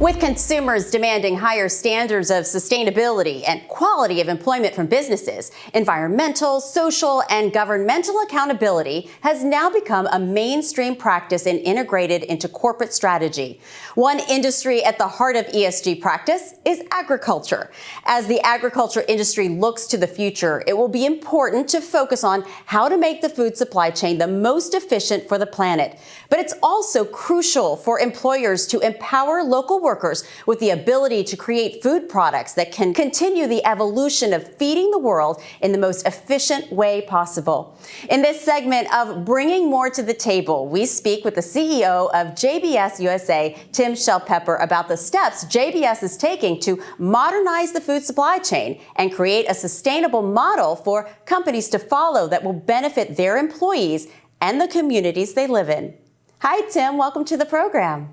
With consumers demanding higher standards of sustainability and quality of employment from businesses, environmental, social, and governmental accountability has now become a mainstream practice and integrated into corporate strategy. One industry at the heart of ESG practice is agriculture. As the agriculture industry looks to the future, it will be important to focus on how to make the food supply chain the most efficient for the planet. But it's also crucial for employers to empower local workers with the ability to create food products that can continue the evolution of feeding the world in the most efficient way possible. In this segment of Bringing More to the Table, we speak with the CEO of JBS USA, Tim Shellpepper, about the steps JBS is taking to modernize the food supply chain and create a sustainable model for companies to follow that will benefit their employees and the communities they live in. Hi, Tim. Welcome to the program.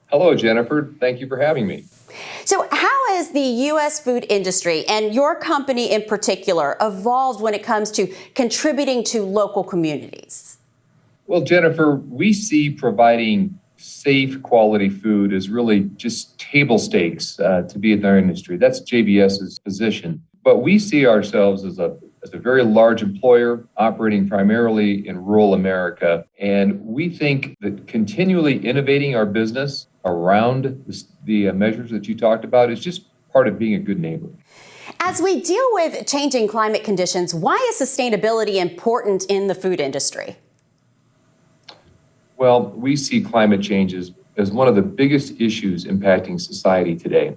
Hello, Jennifer. Thank you for having me. So how has the U.S. food industry and your company in particular evolved when it comes to contributing to local communities? Well, Jennifer, we see providing safe, quality food as really just table stakes to be in our industry. That's JBS's position. But we see ourselves as a very large employer operating primarily in rural America. And we think that continually innovating our business around the measures that you talked about is just part of being a good neighbor. As we deal with changing climate conditions, why is sustainability important in the food industry? Well, we see climate change as one of the biggest issues impacting society today,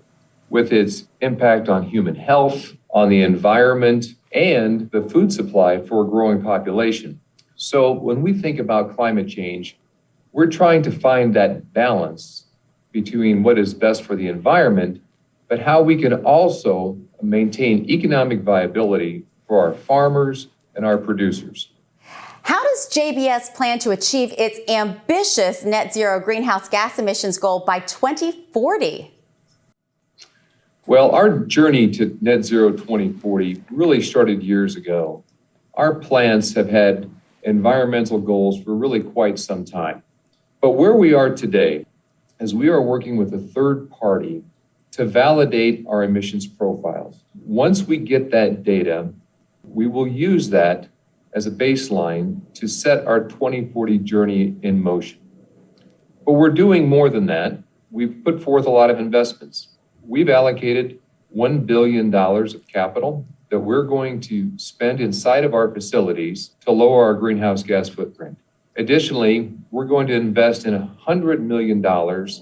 with its impact on human health, on the environment, and the food supply for a growing population. So when we think about climate change, we're trying to find that balance between what is best for the environment, but how we can also maintain economic viability for our farmers and our producers. How does JBS plan to achieve its ambitious net zero greenhouse gas emissions goal by 2040? Well, our journey to net zero 2040 really started years ago. Our plants have had environmental goals for really quite some time. But where we are today is we are working with a third party to validate our emissions profiles. Once we get that data, we will use that as a baseline to set our 2040 journey in motion. But we're doing more than that. We've put forth a lot of investments. We've allocated $1 billion of capital that we're going to spend inside of our facilities to lower our greenhouse gas footprint. Additionally, we're going to invest in $100 million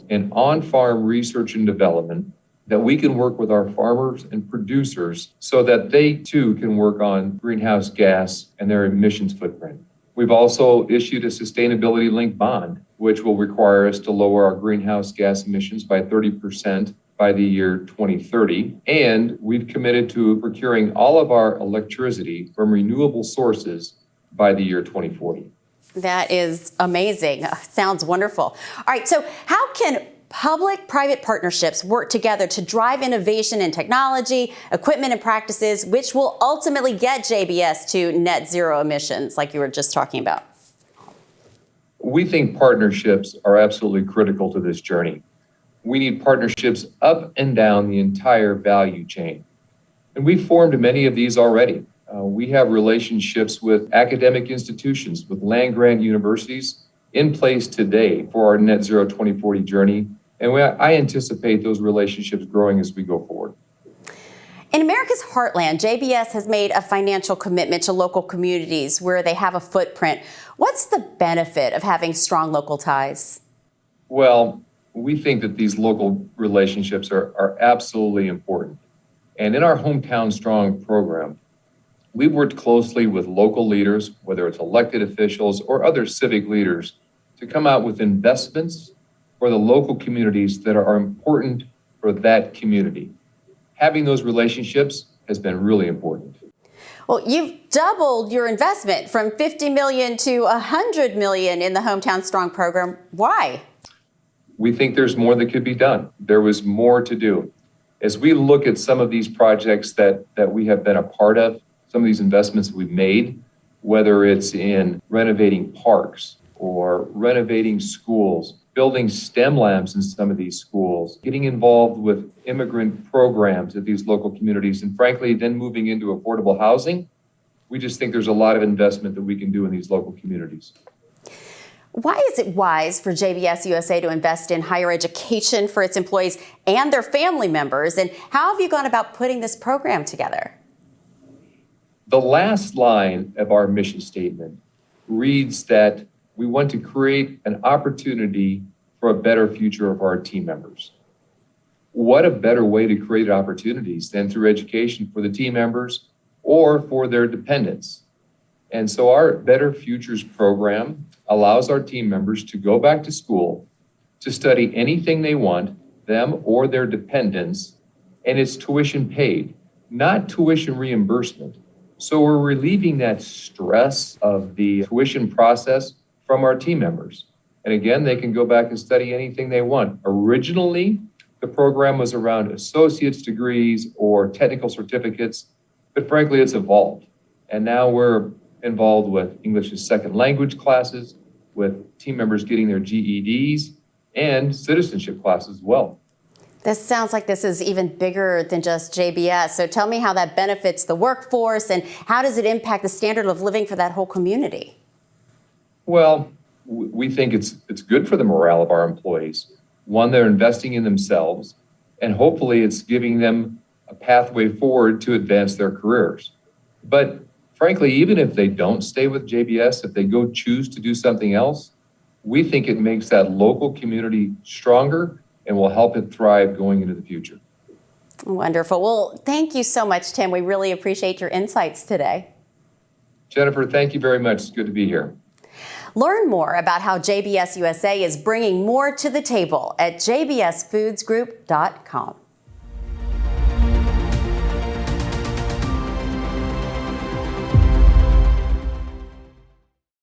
in on-farm research and development that we can work with our farmers and producers so that they too can work on greenhouse gas and their emissions footprint. We've also issued a sustainability-linked bond, which will require us to lower our greenhouse gas emissions by 30% by the year 2030. And we've committed to procuring all of our electricity from renewable sources by the year 2040. That is amazing. Sounds wonderful. All right, so how can public-private partnerships work together to drive innovation in technology, equipment, and practices, which will ultimately get JBS to net zero emissions, like you were just talking about? We think partnerships are absolutely critical to this journey. We need partnerships up and down the entire value chain. And we've formed many of these already. We have relationships with academic institutions, with land-grant universities in place today for our net zero 2040 journey. And I anticipate those relationships growing as we go forward. In America's heartland, JBS has made a financial commitment to local communities where they have a footprint. What's the benefit of having strong local ties? Well, we think that these local relationships are absolutely important. And in our Hometown Strong program, we've worked closely with local leaders, whether it's elected officials or other civic leaders, to come out with investments for the local communities that are important for that community. Having those relationships has been really important. Well, you've doubled your investment from $50 million to $100 million in the Hometown Strong program. Why? We think there's more that could be done. There was more to do. As we look at some of these projects that we have been a part of, some of these investments we've made, whether it's in renovating parks or renovating schools, building STEM labs in some of these schools, getting involved with immigrant programs at these local communities, and frankly, then moving into affordable housing. We just think there's a lot of investment that we can do in these local communities. Why is it wise for JBS USA to invest in higher education for its employees and their family members? And how have you gone about putting this program together? The last line of our mission statement reads that we want to create an opportunity for a better future of our team members. What a better way to create opportunities than through education for the team members or for their dependents. And so our Better Futures program allows our team members to go back to school to study anything they want, them or their dependents, and it's tuition paid, not tuition reimbursement. So we're relieving that stress of the tuition process from our team members. And again, they can go back and study anything they want. Originally, the program was around associate's degrees or technical certificates, but frankly, it's evolved. And now we're involved with English as second language classes, with team members getting their GEDs and citizenship classes as well. This sounds like this is even bigger than just JBS. So tell me how that benefits the workforce and how does it impact the standard of living for that whole community? Well, we think it's good for the morale of our employees. One, they're investing in themselves, and hopefully it's giving them a pathway forward to advance their careers. But frankly, even if they don't stay with JBS, if they go choose to do something else, we think it makes that local community stronger and will help it thrive going into the future. Wonderful. Well, thank you so much, Tim. We really appreciate your insights today. Jennifer, thank you very much. It's good to be here. Learn more about how JBS USA is bringing more to the table at jbsfoodsgroup.com.